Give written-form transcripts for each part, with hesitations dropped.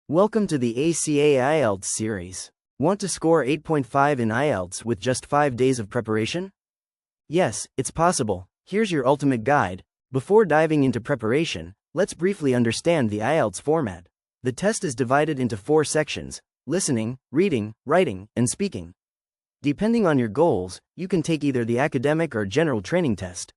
Welcome to the ACA IELTS series. Want to score 8.5 in IELTS with just 5 days of preparation? Yes, it's possible. Here's your ultimate guide. Before diving into preparation, let's briefly understand the IELTS format. The test is divided into 4 sections: listening, reading, writing, and speaking. Depending on your goals, you can take either the academic or general training test.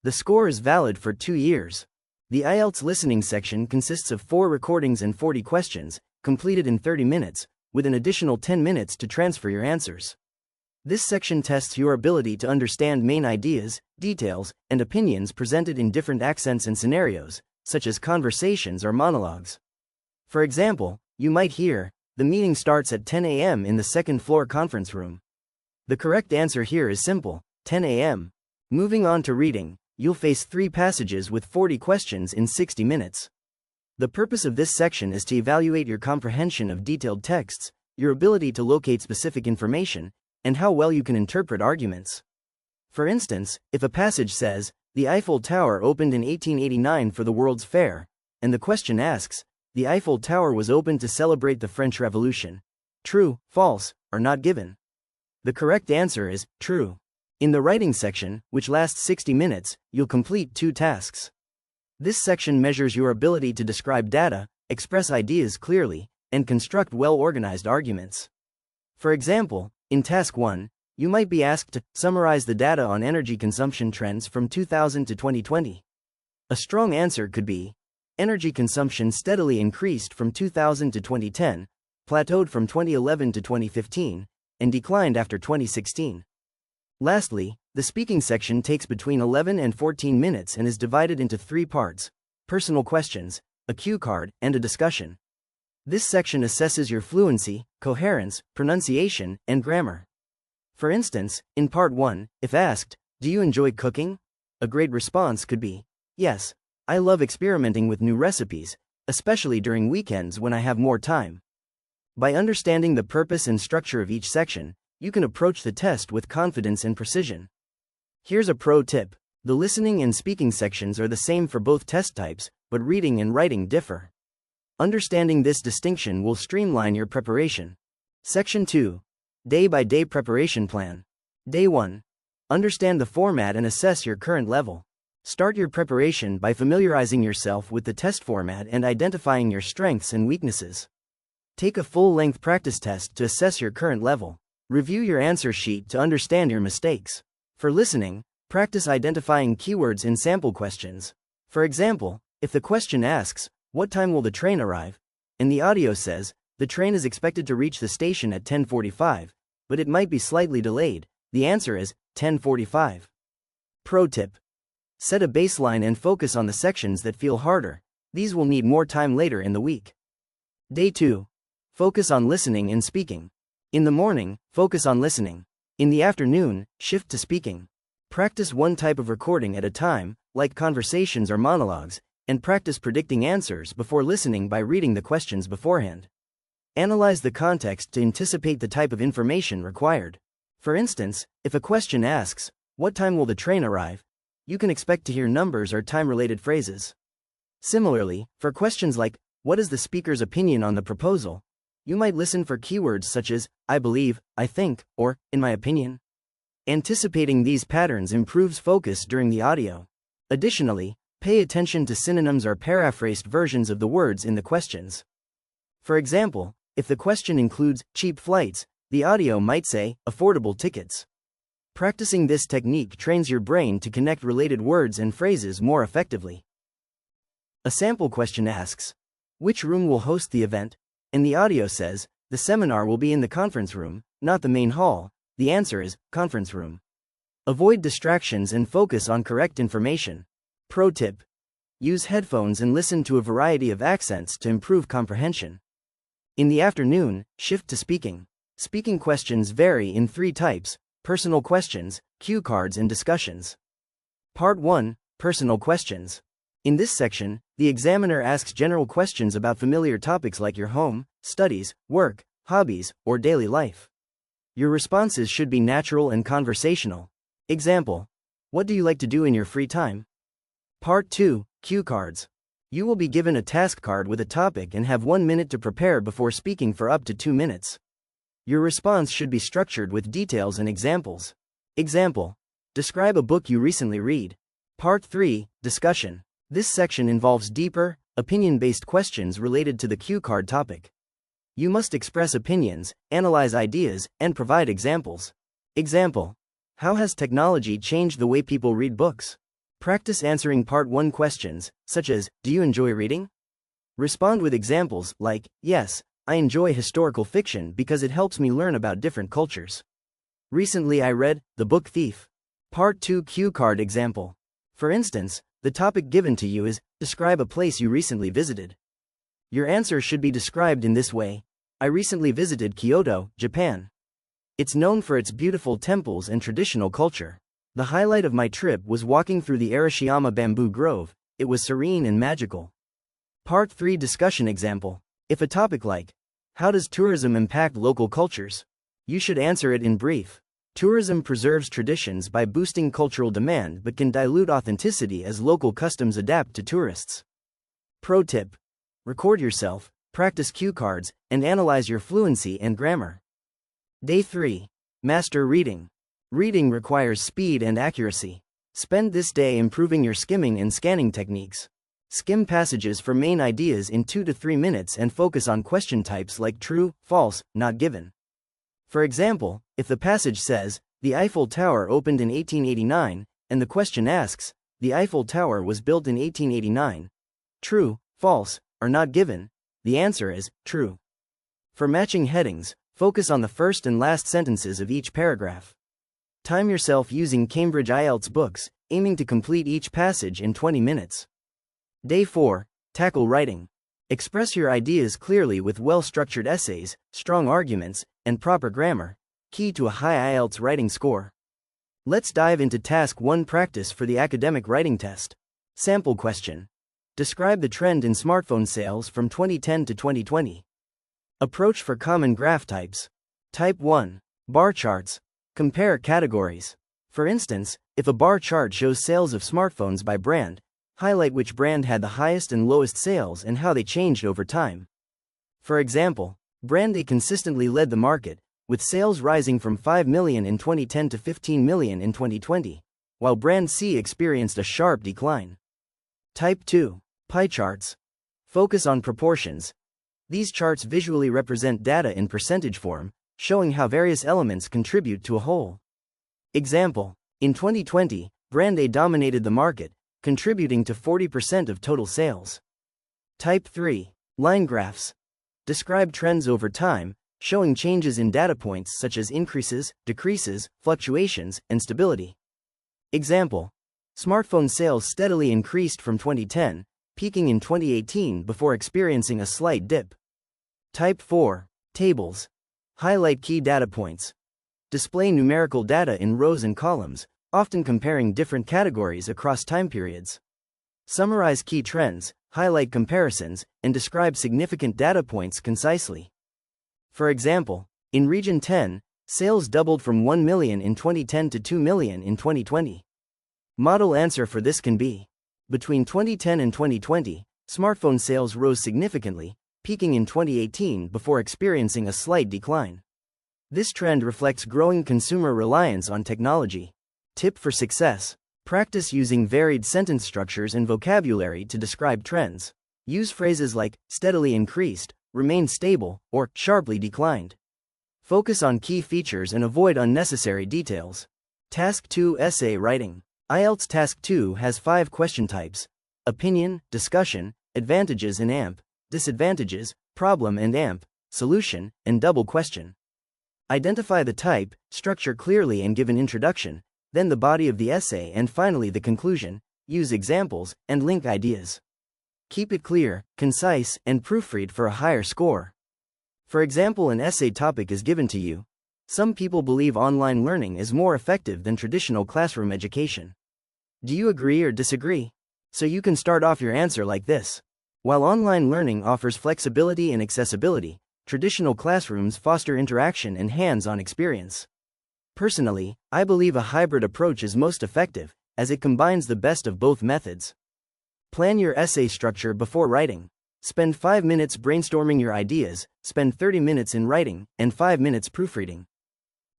The score is valid for 2 years. The IELTS listening section consists of 4 recordings and 40 questions, completed in 30 minutes, with an additional 10 minutes to transfer your answers. This section tests your ability to understand main ideas, details, and opinions presented in different accents and scenarios, such as conversations or monologues. For example, you might hear, "The meeting starts at 10 a.m. in the second floor conference room." The correct answer here is simple: 10 a.m. Moving on to reading, you'll face 3 passages with 40 questions in 60 minutes. The purpose of this section is to evaluate your comprehension of detailed texts, your ability to locate specific information, and how well you can interpret arguments. For instance, if a passage says, "The Eiffel Tower opened in 1889 for the World's Fair," and the question asks, "The Eiffel Tower was opened to celebrate the French Revolution," true, false, are not given. The correct answer is true. In the writing section, which lasts 60 minutes, you'll complete 2 tasks. This section measures your ability to describe data, express ideas clearly, and construct well-organized arguments. For example, in Task 1, you might be asked to summarize the data on energy consumption trends from 2000 to 2020. A strong answer could be, energy consumption steadily increased from 2000 to 2010, plateaued from 2011 to 2015, and declined after 2016. Lastly, the speaking section takes between 11 and 14 minutes and is divided into 3 parts: personal questions, a cue card, and a discussion. This section assesses your fluency, coherence, pronunciation, and grammar. For instance, in Part 1, if asked, "Do you enjoy cooking?" a great response could be, "Yes, I love experimenting with new recipes, especially during weekends when I have more time." By understanding the purpose and structure of each section, you can approach the test with confidence and precision. Here's a pro tip: the listening and speaking sections are the same for both test types, but reading and writing differ. Understanding this distinction will streamline your preparation. Section 2. Day-by-day preparation plan. Day 1. Understand the format and assess your current level. Start your preparation by familiarizing yourself with the test format and identifying your strengths and weaknesses. Take a full-length practice test to assess your current level. Review your answer sheet to understand your mistakes. For listening, practice identifying keywords in sample questions. For example, if the question asks, "What time will the train arrive?" and the audio says, "The train is expected to reach the station at 10:45, but it might be slightly delayed," the answer is 10:45. Pro tip: set a baseline and focus on the sections that feel harder. These will need more time later in the week. Day 2. Focus on listening and speaking. In the morning, focus on listening. In the afternoon, shift to speaking. Practice one type of recording at a time, like conversations or monologues, and practice predicting answers before listening by reading the questions beforehand. Analyze the context to anticipate the type of information required. For instance, if a question asks, "What time will the train arrive?" you can expect to hear numbers or time-related phrases. Similarly, for questions like, "What is the speaker's opinion on the proposal?" you might listen for keywords such as, "I believe," "I think," or "in my opinion." Anticipating these patterns improves focus during the audio. Additionally, pay attention to synonyms or paraphrased versions of the words in the questions. For example, if the question includes cheap flights, the audio might say affordable tickets. Practicing this technique trains your brain to connect related words and phrases more effectively. A sample question asks, "Which room will host the event?" and the audio says, "The seminar will be in the conference room, not the main hall." The answer is conference room. Avoid distractions and focus on correct information. Pro tip: use headphones and listen to a variety of accents to improve comprehension. In the afternoon, shift to speaking. Speaking questions vary in 3 types: personal questions, cue cards, and discussions. Part 1. Personal questions. In this section, the examiner asks general questions about familiar topics like your home, studies, work, hobbies, or daily life. Your responses should be natural and conversational. Example: what do you like to do in your free time? Part 2. Cue cards. You will be given a task card with a topic and have 1 minute to prepare before speaking for up to 2 minutes. Your response should be structured with details and examples. Example: describe a book you recently read. Part 3, Discussion. This section involves deeper, opinion-based questions related to the cue card topic. You must express opinions, analyze ideas, and provide examples. Example: how has technology changed the way people read books? Practice answering Part 1 questions, such as, do you enjoy reading? Respond with examples like, yes, I enjoy historical fiction because it helps me learn about different cultures. Recently I read The Book Thief. Part 2 Cue card example. For instance, the topic given to you is, describe a place you recently visited. Your answer should be described in this way: I recently visited Kyoto, Japan. It's known for its beautiful temples and traditional culture. The highlight of my trip was walking through the Arashiyama bamboo grove. It was serene and magical. Part 3 Discussion example. If a topic like, how does tourism impact local cultures? You should answer it in brief. Tourism preserves traditions by boosting cultural demand but can dilute authenticity as local customs adapt to tourists. Pro tip: record yourself, practice cue cards, and analyze your fluency and grammar. Day 3. Master reading. Reading requires speed and accuracy. Spend this day improving your skimming and scanning techniques. Skim passages for main ideas in 2 to 3 minutes and focus on question types like true, false, not given. For example, if the passage says, the Eiffel Tower opened in 1889, and the question asks, the Eiffel Tower was built in 1889. True, false, or not given, the answer is true. For matching headings, focus on the first and last sentences of each paragraph. Time yourself using Cambridge IELTS books, aiming to complete each passage in 20 minutes. Day 4. Tackle writing. Express your ideas clearly with well-structured essays, strong arguments, and proper grammar, key to a high IELTS writing score. Let's dive into Task 1 Practice for the academic writing test. Sample question. Describe the trend in smartphone sales from 2010 to 2020. Approach for common graph types. Type 1. Bar charts. Compare categories. For instance, if a bar chart shows sales of smartphones by brand, highlight which brand had the highest and lowest sales and how they changed over time. For example, brand A consistently led the market, with sales rising from 5 million in 2010 to 15 million in 2020, while brand C experienced a sharp decline. Type 2. Pie charts. Focus on proportions. These charts visually represent data in percentage form, showing how various elements contribute to a whole. Example: in 2020, brand A dominated the market, contributing to 40% of total sales. Type 3. Line graphs. Describe trends over time, showing changes in data points such as increases, decreases, fluctuations, and stability. Example: smartphone sales steadily increased from 2010, peaking in 2018 before experiencing a slight dip. Type 4. Tables. Highlight key data points. Display numerical data in rows and columns, often comparing different categories across time periods. Summarize key trends, highlight comparisons, and describe significant data points concisely. For example, in Region 10, sales doubled from 1 million in 2010 to 2 million in 2020. Model answer for this can be: between 2010 and 2020, smartphone sales rose significantly, peaking in 2018 before experiencing a slight decline. This trend reflects growing consumer reliance on technology. Tip for success: practice using varied sentence structures and vocabulary to describe trends. Use phrases like steadily increased, remained stable, or sharply declined. Focus on key features and avoid unnecessary details. Task 2 Essay writing. IELTS Task 2 has 5 question types: opinion, discussion, advantages and AMP, disadvantages, problem and AMP, solution, and double question. Identify the type, structure clearly and give an introduction, then the body of the essay and finally the conclusion. Use examples and link ideas. Keep it clear, concise, and proofread for a higher score. For example, an essay topic is given to you. Some people believe online learning is more effective than traditional classroom education. Do you agree or disagree? So you can start off your answer like this: while online learning offers flexibility and accessibility, traditional classrooms foster interaction and hands-on experience. Personally, I believe a hybrid approach is most effective, as it combines the best of both methods. Plan your essay structure before writing. Spend 5 minutes brainstorming your ideas, spend 30 minutes in writing, and 5 minutes proofreading.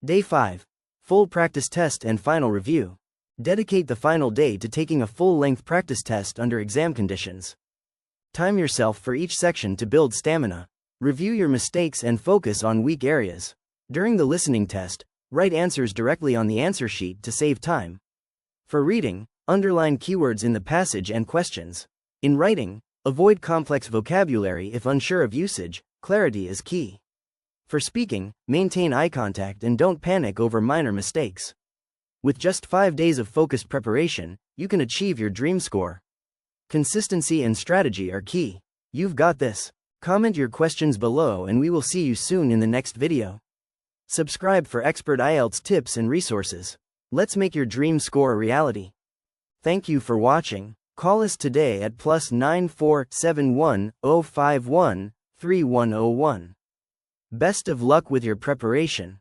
Day 5. Full practice test and final review. Dedicate the final day to taking a full-length practice test under exam conditions. Time yourself for each section to build stamina. Review your mistakes and focus on weak areas. During the listening test, write answers directly on the answer sheet to save time. For reading, underline keywords in the passage and questions. In writing, avoid complex vocabulary if unsure of usage. Clarity is key. For speaking, maintain eye contact and don't panic over minor mistakes. With just 5 days of focused preparation, you can achieve your dream score. Consistency and strategy are key. You've got this. Comment your questions below and we will see you soon in the next video. Subscribe for expert IELTS tips and resources. Let's make your dream score a reality. Thank you for watching. Call us today at +94 71 051 3101. Best of luck with your preparation.